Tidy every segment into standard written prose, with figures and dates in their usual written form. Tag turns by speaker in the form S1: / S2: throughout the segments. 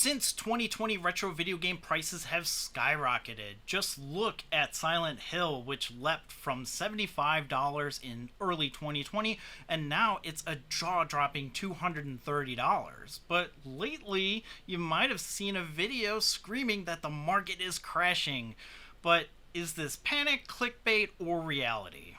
S1: Since 2020, retro video game prices have skyrocketed. Just look at Silent Hill, which leapt from $75 in early 2020, and now it's a jaw-dropping $230. But lately, you might have seen a video screaming that the market is crashing. But is this panic, clickbait, or reality?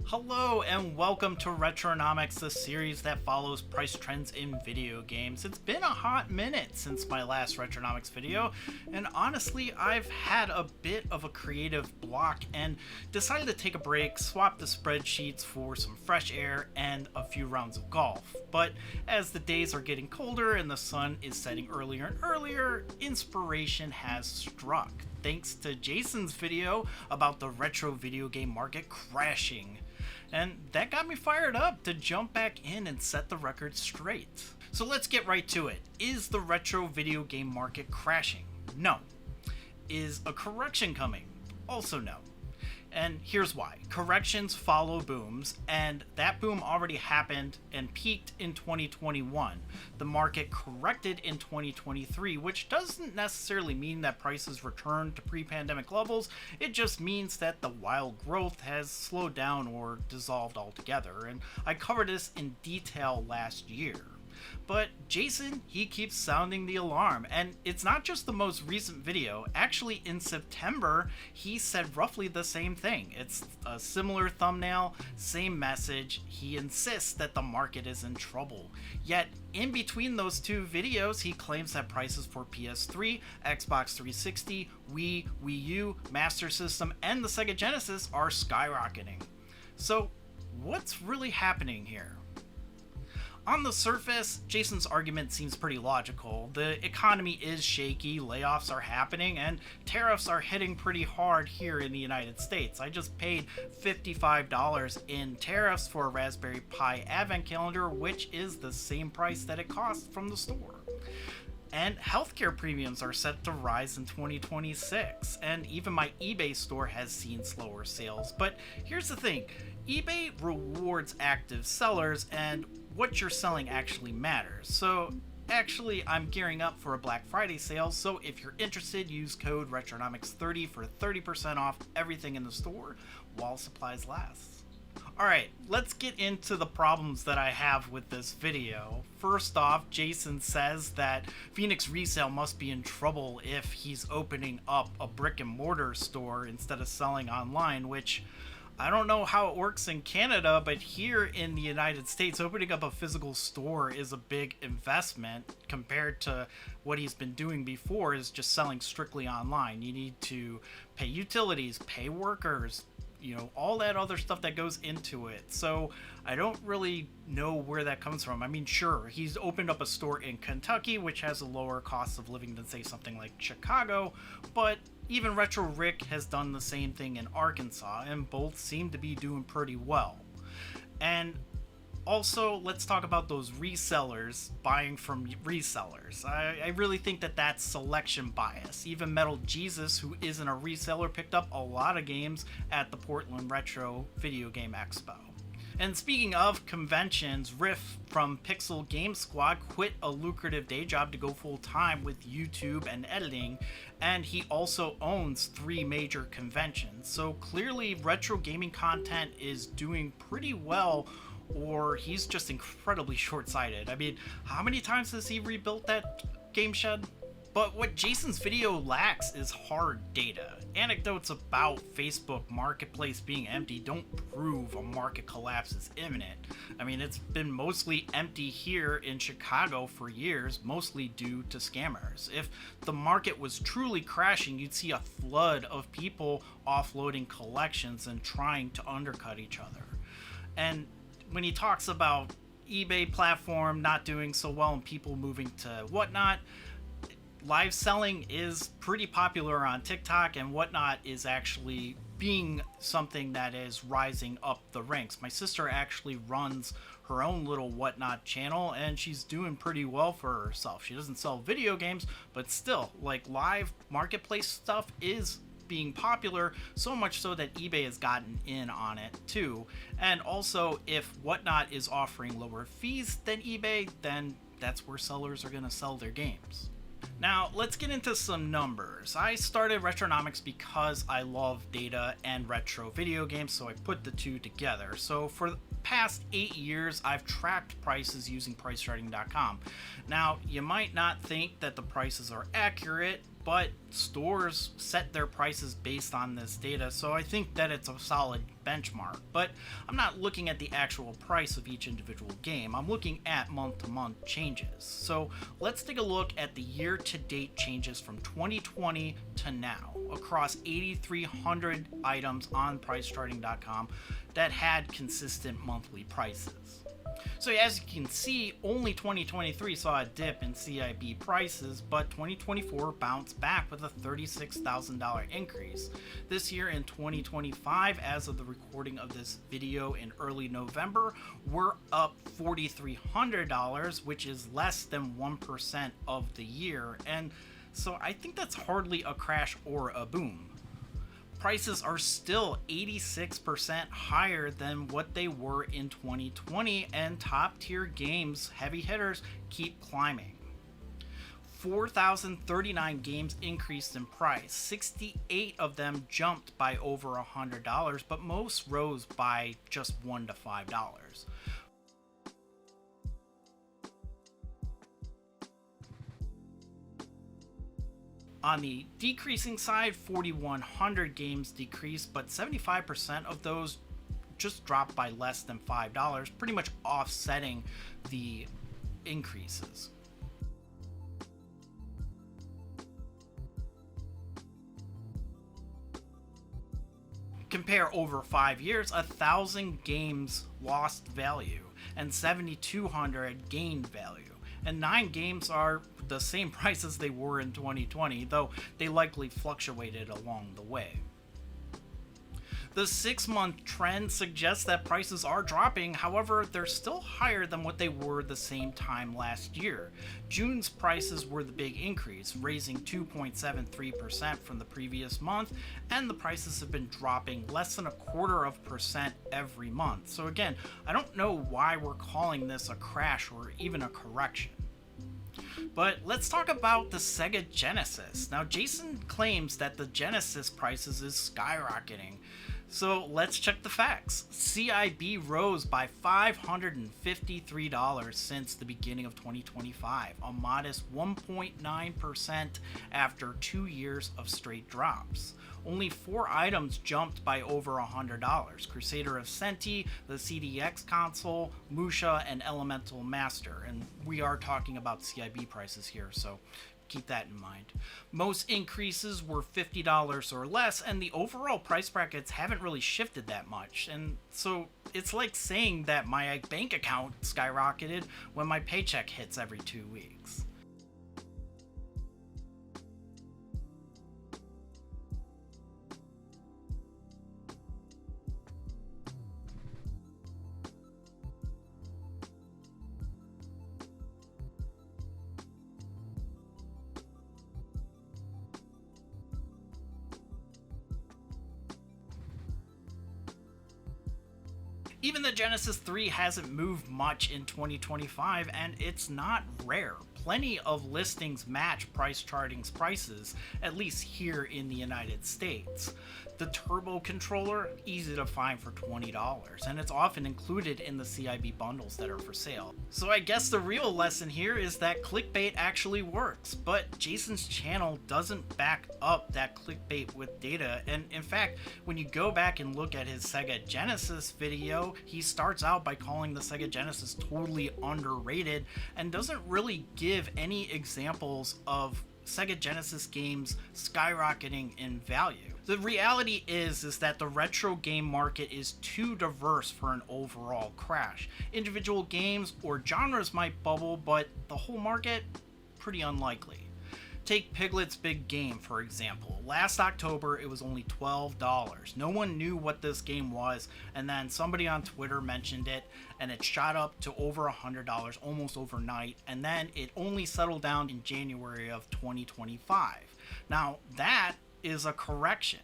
S1: Hello and welcome to Retronomics, the series that follows price trends in video games. It's been a hot minute since my last Retronomics video, and honestly, I've had a bit of a creative block and decided to take a break, swap the spreadsheets for some fresh air and a few rounds of golf. But as the days are getting colder and the sun is setting earlier and earlier, inspiration has struck, thanks to Jason's video about the retro video game market crashing. And that got me fired up to jump back in and set the record straight. So let's get right to it. Is the retro video game market crashing? No. Is a correction coming? Also no. And here's why. Corrections follow booms, and that boom already happened and peaked in 2021. The market corrected in 2023, which doesn't necessarily mean that prices returned to pre-pandemic levels. It just means that the wild growth has slowed down or dissolved altogether, and I covered this in detail last year. But Jason, he keeps sounding the alarm, and it's not just the most recent video. Actually, in September, he said roughly the same thing. It's a similar thumbnail, same message. He insists that the market is in trouble. Yet, in between those two videos, he claims that prices for PS3, Xbox 360, Wii, Wii U, Master System, and the Sega Genesis are skyrocketing. So, what's really happening here? On the surface, Jason's argument seems pretty logical. The economy is shaky, layoffs are happening, and tariffs are hitting pretty hard here in the United States. I just paid $55 in tariffs for a Raspberry Pi Advent calendar, which is the same price that it costs from the store. And healthcare premiums are set to rise in 2026, and even my eBay store has seen slower sales. But here's the thing, eBay rewards active sellers, and what you're selling actually matters. So actually, I'm gearing up for a Black Friday sale, so if you're interested, use code Retronomics30 for 30% off everything in the store while supplies last. Alright, let's get into the problems that I have with this video. First off, Jason says that Phoenix Resale must be in trouble if he's opening up a brick and mortar store instead of selling online, which I don't know how it works in Canada, but here in the United States, opening up a physical store is a big investment compared to what he's been doing before, is just selling strictly online. You need to pay utilities, pay workers, all that other stuff that goes into it. So I don't really know where that comes from. I mean, sure, he's opened up a store in Kentucky, which has a lower cost of living than, say, something like Chicago, but even Retro Rick has done the same thing in Arkansas, and both seem to be doing pretty well. And also, let's talk about those resellers buying from resellers. I really think that that's selection bias. Even Metal Jesus, who isn't a reseller, picked up a lot of games at the Portland Retro Video Game Expo. And speaking of conventions, Riff from Pixel Game Squad quit a lucrative day job to go full-time with YouTube and editing, and he also owns 3 major conventions. So clearly retro gaming content is doing pretty well, or he's just incredibly short-sighted. I mean, how many times has he rebuilt that game shed? But what Jason's video lacks is hard data. Anecdotes about Facebook Marketplace being empty don't prove a market collapse is imminent. I mean, it's been mostly empty here in Chicago for years, mostly due to scammers. If the market was truly crashing, you'd see a flood of people offloading collections and trying to undercut each other. And when he talks about eBay platform not doing so well and people moving to Whatnot, live selling is pretty popular on TikTok, and Whatnot is actually being something that is rising up the ranks. My sister actually runs her own little Whatnot channel, and she's doing pretty well for herself. She doesn't sell video games, but still, like, live marketplace stuff is being popular, so much so that eBay has gotten in on it too. And also, if Whatnot is offering lower fees than eBay, then that's where sellers are going to sell their games. Now, let's get into some numbers. I started Retronomics because I love data and retro video games, so I put the two together. So for the past 8 years, I've tracked prices using PriceCharting.com. Now, you might not think that the prices are accurate, but stores set their prices based on this data, so I think that it's a solid benchmark. But I'm not looking at the actual price of each individual game. I'm looking at month-to-month changes. So let's take a look at the year-to-date changes from 2020 to now across 8,300 items on PriceCharting.com that had consistent monthly prices. So as you can see, only 2023 saw a dip in CIB prices, but 2024 bounced back with a $36,000 increase. This year in 2025, as of the recording of this video in early November, we're up $4,300, which is less than 1% of the year, and so I think that's hardly a crash or a boom. Prices are still 86% higher than what they were in 2020, and top tier games, heavy hitters, keep climbing. 4,039 games increased in price. 68 of them jumped by over $100, but most rose by just $1 to $5. On the decreasing side, 4,100 games decreased, but 75% of those just dropped by less than $5, pretty much offsetting the increases. Compare over 5 years, 1,000 games lost value and 7,200 gained value. And 9 games are the same price as they were in 2020, though they likely fluctuated along the way. The 6-month trend suggests that prices are dropping, however, they're still higher than what they were the same time last year. June's prices were the big increase, raising 2.73% from the previous month, and the prices have been dropping less than 0.25% every month. So again, I don't know why we're calling this a crash or even a correction. But let's talk about the Sega Genesis. Now, Jason claims that the Genesis prices is skyrocketing. So let's check the facts. CIB rose by $553 since the beginning of 2025, a modest 1.9% after 2 years of straight drops. Only 4 items jumped by over $100. Crusader of Senti, the CDX console, Musha, and Elemental Master. And we are talking about CIB prices here, so keep that in mind. Most increases were $50 or less, and the overall price brackets haven't really shifted that much. And so it's like saying that my bank account skyrocketed when my paycheck hits every 2 weeks. Even the Genesis 3 hasn't moved much in 2025, and it's not rare. Plenty of listings match Price Charting's prices, at least here in the United States. The Turbo controller, easy to find for $20, and it's often included in the CIB bundles that are for sale. So I guess the real lesson here is that clickbait actually works, but Jason's channel doesn't back up that clickbait with data, and in fact, when you go back and look at his Sega Genesis video, he starts out by calling the Sega Genesis totally underrated and doesn't really give any examples of Sega Genesis games skyrocketing in value. The reality is that the retro game market is too diverse for an overall crash. Individual games or genres might bubble, but the whole market, pretty unlikely. Take Piglet's Big Game, for example. Last October, it was only $12. No one knew what this game was, and then somebody on Twitter mentioned it, and it shot up to over $100 almost overnight, and then it only settled down in January of 2025. Now, that is a correction.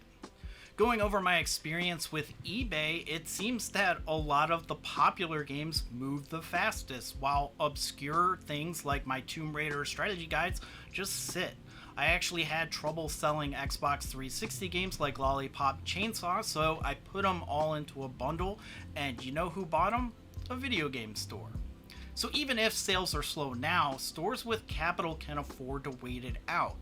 S1: Going over my experience with eBay, it seems that a lot of the popular games move the fastest, while obscure things like my Tomb Raider strategy guides just sit. I actually had trouble selling Xbox 360 games like Lollipop Chainsaw, so I put them all into a bundle, and you know who bought them? A video game store. So even if sales are slow now, stores with capital can afford to wait it out.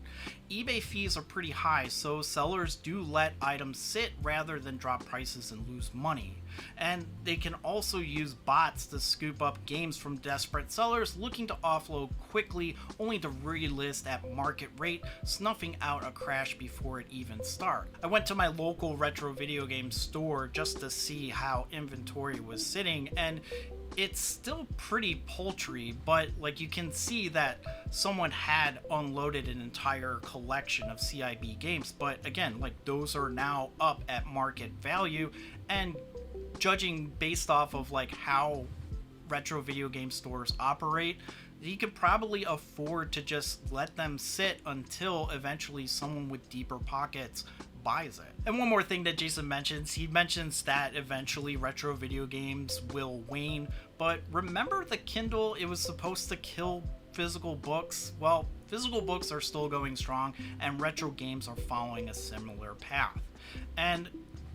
S1: eBay fees are pretty high, so sellers do let items sit rather than drop prices and lose money. And they can also use bots to scoop up games from desperate sellers looking to offload quickly, only to relist at market rate, snuffing out a crash before it even starts. I went to my local retro video game store just to see how inventory was sitting, and it's still pretty paltry, but like you can see that someone had unloaded an entire collection of CIB games. But again, like those are now up at market value, and judging based off of like how retro video game stores operate, you could probably afford to just let them sit until eventually someone with deeper pockets buys it. And one more thing that Jason mentions, he mentions that eventually retro video games will wane, but remember the Kindle, it was supposed to kill physical books? Well, physical books are still going strong, and retro games are following a similar path. And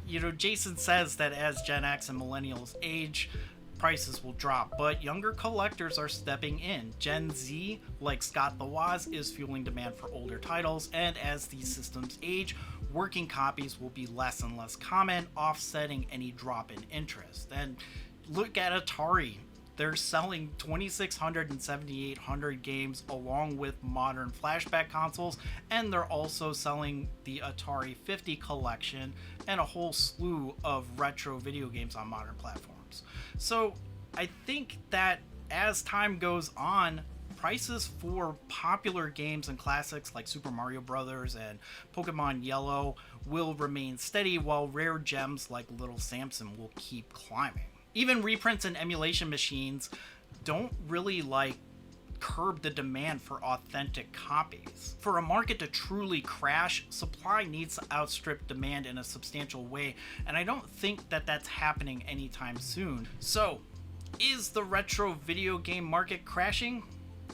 S1: you know, Jason says that as Gen X and millennials age, prices will drop, but younger collectors are stepping in. Gen Z, like Scott the Woz, is fueling demand for older titles, and as these systems age, working copies will be less and less common, offsetting any drop in interest. And look at Atari. They're selling 2,600 and 7,800 games along with modern flashback consoles, and they're also selling the Atari 50 collection and a whole slew of retro video games on modern platforms. So I think that as time goes on, prices for popular games and classics like Super Mario Bros. And Pokemon Yellow will remain steady, while rare gems like Little Samson will keep climbing. Even reprints and emulation machines don't really curb the demand for authentic copies. For a market to truly crash, supply needs to outstrip demand in a substantial way, and I don't think that that's happening anytime soon. So, is the retro video game market crashing?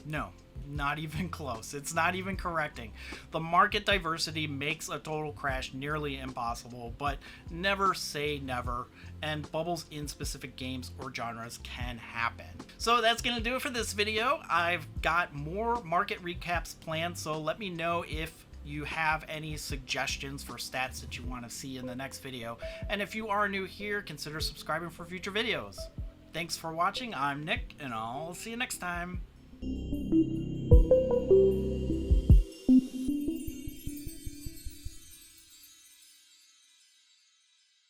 S1: No, not even close. It's not even correcting. The market diversity makes a total crash nearly impossible, but never say never, and bubbles in specific games or genres can happen. So that's gonna do it for this video. I've got more market recaps planned, so let me know if you have any suggestions for stats that you want to see in the next video. And if you are new here, consider subscribing for future videos. Thanks for watching. I'm Nick, and I'll see you next time.